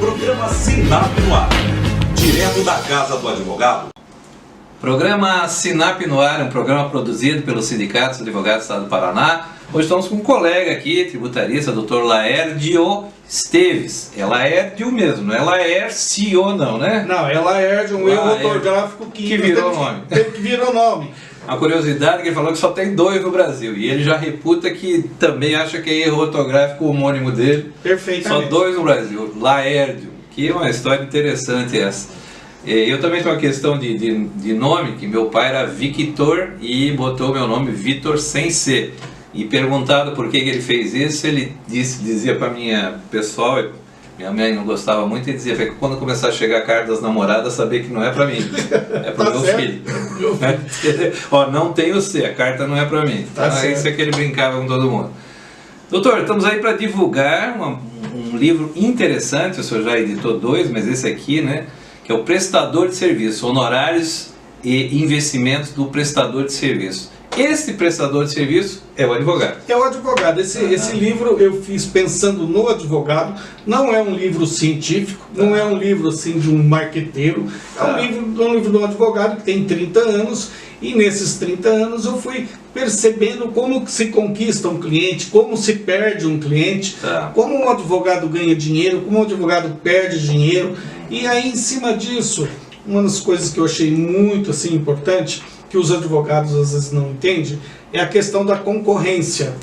Programa Sinap no Ar, direto da Casa do Advogado. Programa Sinap no Ar é um programa produzido pelo Sindicato dos Advogados do Estado do Paraná. Hoje estamos com um colega aqui, tributarista, Dr. Laérdio Esteves. É Laérdio mesmo, não é Laércio não, né? Não, é Laérdio, um erro ortográfico que virou o nome. Que virou nome. A curiosidade é que ele falou que só tem 2 no Brasil. E ele já reputa que também acha que é erro ortográfico o homônimo dele. Perfeitamente. Só 2 no Brasil. Laérdio, que é uma história interessante essa. Eu também tenho uma questão de nome, que meu pai era Victor e botou meu nome Vitor sem C. E perguntado por que ele fez isso, ele dizia para minha pessoal, minha mãe não gostava muito, e dizia que quando começar a chegar a carta das namoradas, saber que não é para mim, é para o meu filho. Ó, não tem o C, a carta não é para mim. Então, é isso que ele brincava com todo mundo. Doutor, estamos aí para divulgar um livro interessante, o senhor já editou 2, mas esse aqui, né, que é o Prestador de Serviço, Honorários e Investimentos do Prestador de Serviço. Esse prestador de serviço é o advogado. É o advogado. Esse livro eu fiz pensando no advogado. Não é um livro científico, não é um livro assim de um marqueteiro. É um livro de um advogado que tem 30 anos. E nesses 30 anos eu fui percebendo como se conquista um cliente, como se perde um cliente, como um advogado ganha dinheiro, como um advogado perde dinheiro. E aí, em cima disso, uma das coisas que eu achei muito assim, importante, que os advogados às vezes não entendem, é a questão da concorrência.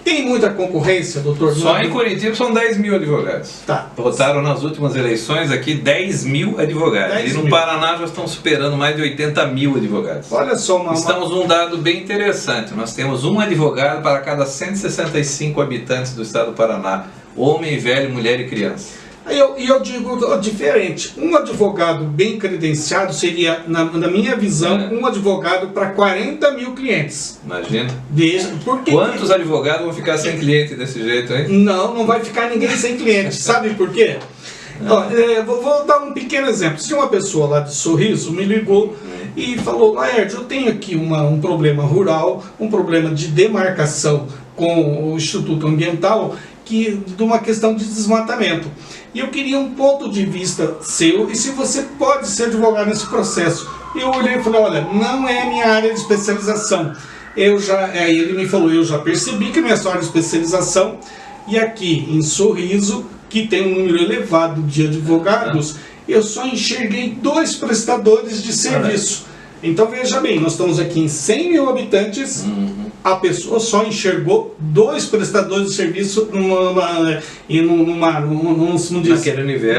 Tem muita concorrência, doutor? Só em Curitiba são 10 mil advogados. Tá. Votaram nas últimas eleições aqui 10 mil advogados. E no Paraná já estão superando mais de 80 mil advogados. Olha só, estamos num dado bem interessante. Nós temos um advogado para cada 165 habitantes do estado do Paraná. Homem, velho, mulher e criança. E eu digo diferente. Um advogado bem credenciado seria, na minha visão, um advogado para 40 mil clientes. Imagina. Porque quantos advogados vão ficar sem cliente desse jeito, hein? Não vai ficar ninguém sem cliente. Sabe por quê? Vou dar um pequeno exemplo. Se uma pessoa lá de Sorriso me ligou e falou: Laérdio, eu tenho aqui um problema rural, um problema de demarcação com o Instituto Ambiental, de uma questão de desmatamento. E eu queria um ponto de vista seu, e se você pode ser advogado nesse processo. Eu olhei e falei: olha, não é a minha área de especialização. Ele me falou: eu já percebi que não é sua área de especialização, e aqui em Sorriso, que tem um número elevado de advogados, eu só enxerguei 2 prestadores de serviço. Então veja bem, nós estamos aqui em 100 mil habitantes, a pessoa só enxergou 2 prestadores de serviço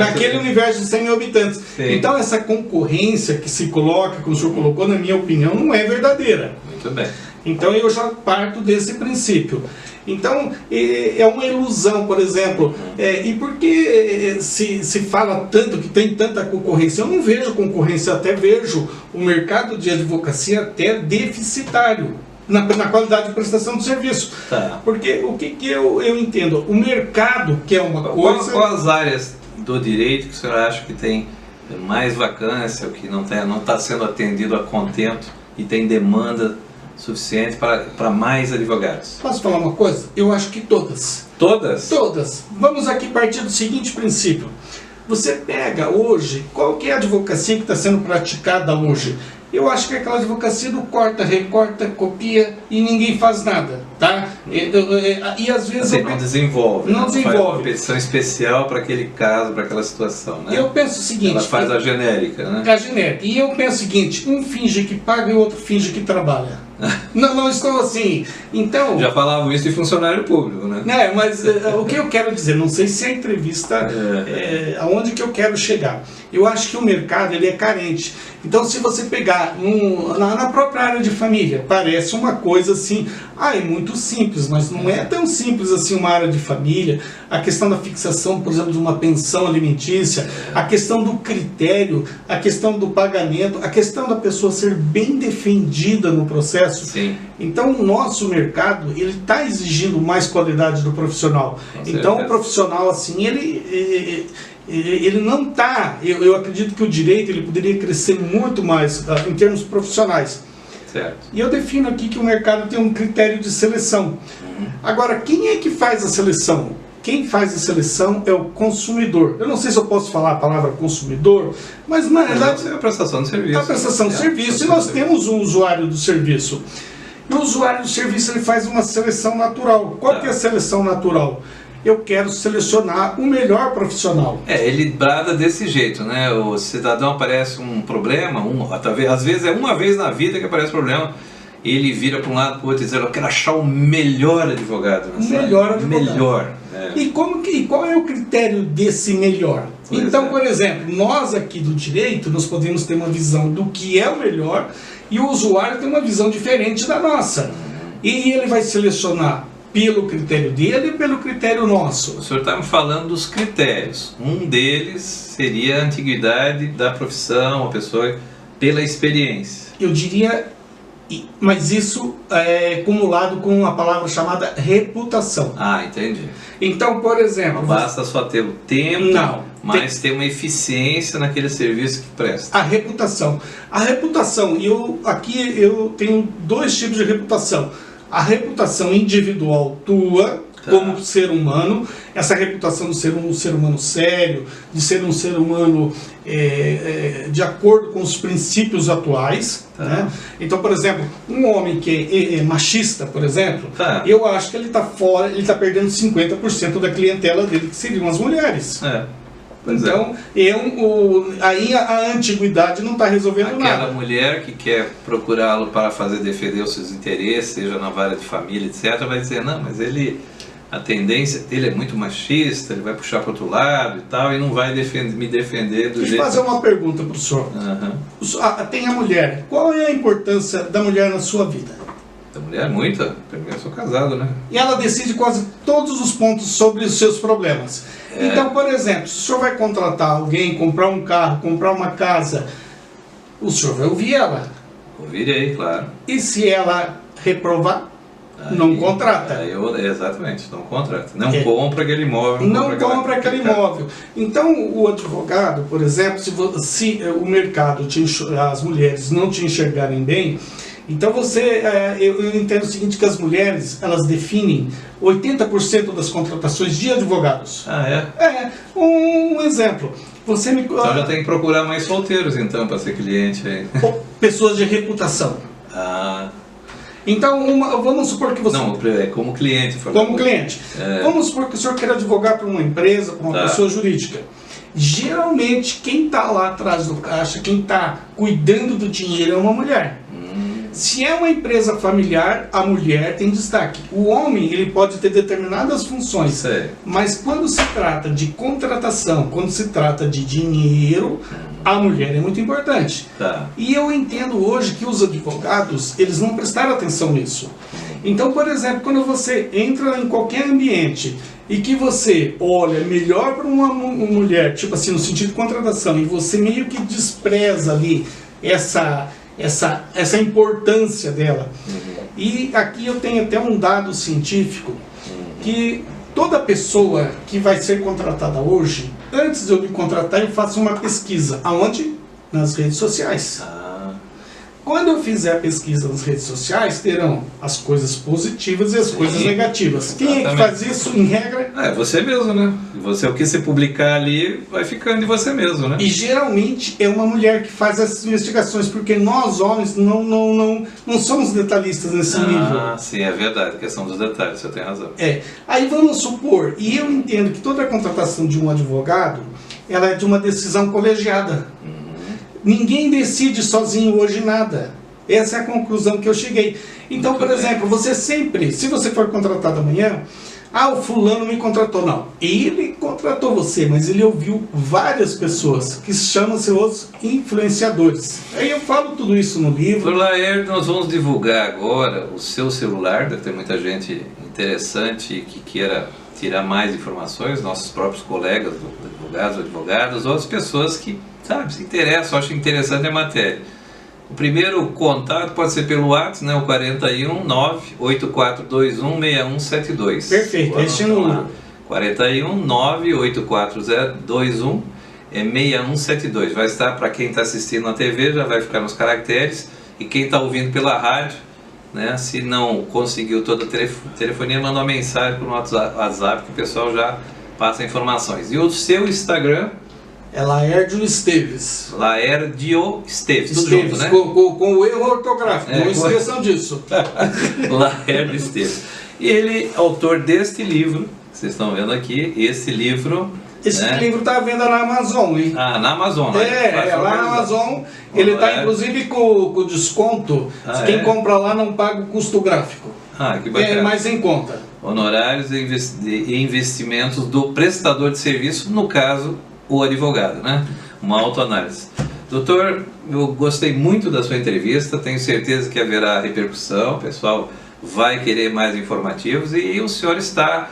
naquele universo de 100 mil habitantes. Sim. Então essa concorrência que se coloca, como o senhor colocou, na minha opinião, não é verdadeira. Muito bem. Então eu já parto desse princípio. Então é uma ilusão, por exemplo. E por que se fala tanto que tem tanta concorrência? Eu não vejo concorrência, até vejo o mercado de advocacia até deficitário na qualidade de prestação de serviço. Porque o que eu entendo? O mercado, que é uma coisa... Quais áreas do direito que o senhor acha que tem mais vacância, ou que não está sendo atendido a contento e tem demanda suficiente para mais advogados? Posso falar uma coisa? Eu acho que todas. Todas? Todas. Vamos aqui partir do seguinte princípio. Você pega hoje, qual que é a advocacia que está sendo praticada hoje? Eu acho que é aquela advocacia do corta, recorta, copia e ninguém faz nada, tá? E às vezes... Assim, não desenvolve. Não desenvolve. Faz uma petição especial para aquele caso, para aquela situação, né? Eu penso o seguinte... Ela faz a genérica, né? A genérica. E eu penso o seguinte: um finge que paga e o outro finge que trabalha. Não estou assim. Então... Já falavam isso de funcionário público, né? Mas o que eu quero dizer, não sei se a entrevista aonde que eu quero chegar. Eu acho que o mercado ele é carente. Então, se você pegar na própria área de família, parece uma coisa assim, é muito simples, mas não é tão simples assim uma área de família. A questão da fixação, por exemplo, de uma pensão alimentícia, a questão do critério, a questão do pagamento, a questão da pessoa ser bem defendida no processo. Sim. Então, o nosso mercado ele está exigindo mais qualidade do profissional. Então, o profissional, assim, ele não está... Eu acredito que o direito ele poderia crescer muito mais em termos profissionais. Certo. E eu defino aqui que o mercado tem um critério de seleção. Agora, quem é que faz a seleção? quem faz a seleção é o consumidor. Eu não sei se eu posso falar a palavra consumidor, mas na verdade é a prestação de serviço. A prestação de serviço, e nós temos um usuário do serviço. E o usuário do serviço ele faz uma seleção natural. Qual que é a seleção natural? Eu quero selecionar o melhor profissional. Ele brada desse jeito, né? O cidadão aparece um problema, às vezes é uma vez na vida que aparece problema, e ele vira para um lado para o outro e diz: eu quero achar o melhor advogado. O melhor advogado. Melhor. E qual é o critério desse melhor? Então, por exemplo, nós aqui do direito, nós podemos ter uma visão do que é o melhor, e o usuário tem uma visão diferente da nossa. E ele vai selecionar pelo critério dele e pelo critério nosso. O senhor está me falando dos critérios. Um deles seria a antiguidade da profissão, a pessoa pela experiência. Eu diria, mas isso é acumulado com uma palavra chamada reputação. Ah, entendi. Então, por exemplo... Não basta só ter o tempo, não, mas ter uma eficiência naquele serviço que presta. A reputação. A reputação, aqui eu tenho dois tipos de reputação. A reputação individual tua, como ser humano, essa reputação de ser um ser humano sério, de ser um ser humano de acordo com os princípios atuais. Né? Então, por exemplo, um homem que é machista, por exemplo, eu acho que ele está fora, ele está perdendo 50% da clientela dele, que seriam as mulheres. Então, aí a antiguidade não está resolvendo nada. Aquela mulher que quer procurá-lo para defender os seus interesses, seja na vara de família, etc., vai dizer: não, mas a tendência dele é muito machista, ele vai puxar para o outro lado e tal, e não vai me defender do jeito... Deixa eu fazer uma pergunta para o senhor. Tem a mulher. Qual é a importância da mulher na sua vida? Da mulher, muita. Eu sou casado, né? E ela decide quase todos os pontos sobre os seus problemas. Então, por exemplo, se o senhor vai contratar alguém, comprar um carro, comprar uma casa, o senhor vai ouvir ela. Ouvirei, claro. E se ela reprovar, não contrata. Exatamente, não contrata. Não compra aquele imóvel. Não compra aquele imóvel. Então, o advogado, por exemplo, se o mercado, as mulheres não te enxergarem bem, então eu entendo o seguinte, que as mulheres, elas definem 80% das contratações de advogados. Um exemplo. Então já tem que procurar mais solteiros, então, para ser cliente aí. Pessoas de reputação. Então, vamos supor que você... Não, como cliente. Como cliente. Vamos supor que o senhor quer advogar para uma empresa, para uma pessoa jurídica. Geralmente, quem está lá atrás do caixa, quem está cuidando do dinheiro é uma mulher. Se é uma empresa familiar, a mulher tem destaque. O homem, ele pode ter determinadas funções, mas quando se trata de contratação, quando se trata de dinheiro, a mulher é muito importante. E eu entendo hoje que os advogados, eles não prestaram atenção nisso. Então, por exemplo, quando você entra em qualquer ambiente e que você olha melhor para uma mulher, tipo assim, no sentido de contratação, e você meio que despreza ali essa importância dela. E aqui eu tenho até um dado científico, que toda pessoa que vai ser contratada hoje, antes de eu me contratar, eu faço uma pesquisa. Aonde? Nas redes sociais. Quando eu fizer a pesquisa nas redes sociais, terão as coisas positivas e as coisas negativas. Quem é que faz isso, em regra? É você mesmo, né? O que você publicar ali vai ficando de você mesmo, né? E geralmente é uma mulher que faz essas investigações, porque nós homens não somos detalhistas nesse nível. Sim, é verdade, a questão dos detalhes, você tem razão. Aí vamos supor, e eu entendo que toda a contratação de um advogado, ela é de uma decisão colegiada. Ninguém decide sozinho hoje nada. Essa é a conclusão que eu cheguei. Então, por exemplo, você sempre, se você for contratado amanhã, o fulano me contratou. Não, ele contratou você, mas ele ouviu várias pessoas, que chamam-se os influenciadores. Aí eu falo tudo isso no livro. Por Laérdio, nós vamos divulgar agora o seu celular, deve ter muita gente interessante que queira tirar mais informações, nossos próprios colegas, advogados, outras pessoas que se interessam, acham interessante a matéria. O primeiro contato pode ser pelo WhatsApp, né, o 41 98421 6172. Perfeito, esse é o número. 41 98421 6172. Vai estar para quem está assistindo na TV, já vai ficar nos caracteres, e quem está ouvindo pela rádio, né? Se não conseguiu toda a telefonia, manda uma mensagem para o WhatsApp que o pessoal já passa informações. E o seu Instagram? É Laérdio Esteves. Laérdio Esteves, tudo junto, né? Com o erro ortográfico, não com- esqueçam disso. Laérdio Esteves. E ele, autor deste livro, que vocês estão vendo aqui, esse livro... Esse né? livro está à venda na Amazon, hein? Ah, na Amazon. Né? Faz Lá na localização. Amazon, ele está Honorário. inclusive com desconto. Ah, Quem é? compra lá não paga o custo gráfico. Ah, que bacana. É mais em conta. Honorários e investimentos do prestador de serviço, no caso, o advogado, né? Uma autoanálise. Doutor, eu gostei muito da sua entrevista, tenho certeza que haverá repercussão, o pessoal vai querer mais informativos e o senhor está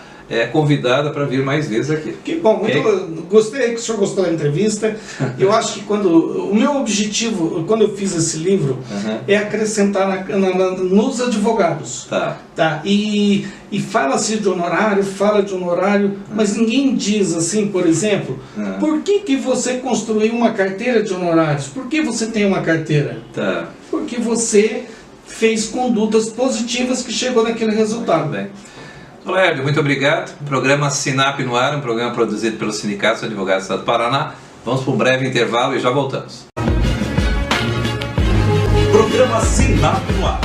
convidado para vir mais vezes aqui. Que bom, Ok? gostei que o senhor gostou da entrevista. Eu acho que o meu objetivo, quando eu fiz esse livro, Uhum. é acrescentar nos advogados. Tá. Tá? E fala-se de honorário, mas ninguém diz assim, por exemplo, por que você construiu uma carteira de honorários? Por que você tem uma carteira? Tá. Porque você fez condutas positivas que chegou naquele resultado. Muito bem. Laérdio, muito obrigado. Programa Sinap no ar, um programa produzido pelo Sindicato dos Advogados do Estado do Paraná. Vamos para um breve intervalo e já voltamos. Programa Sinap no ar.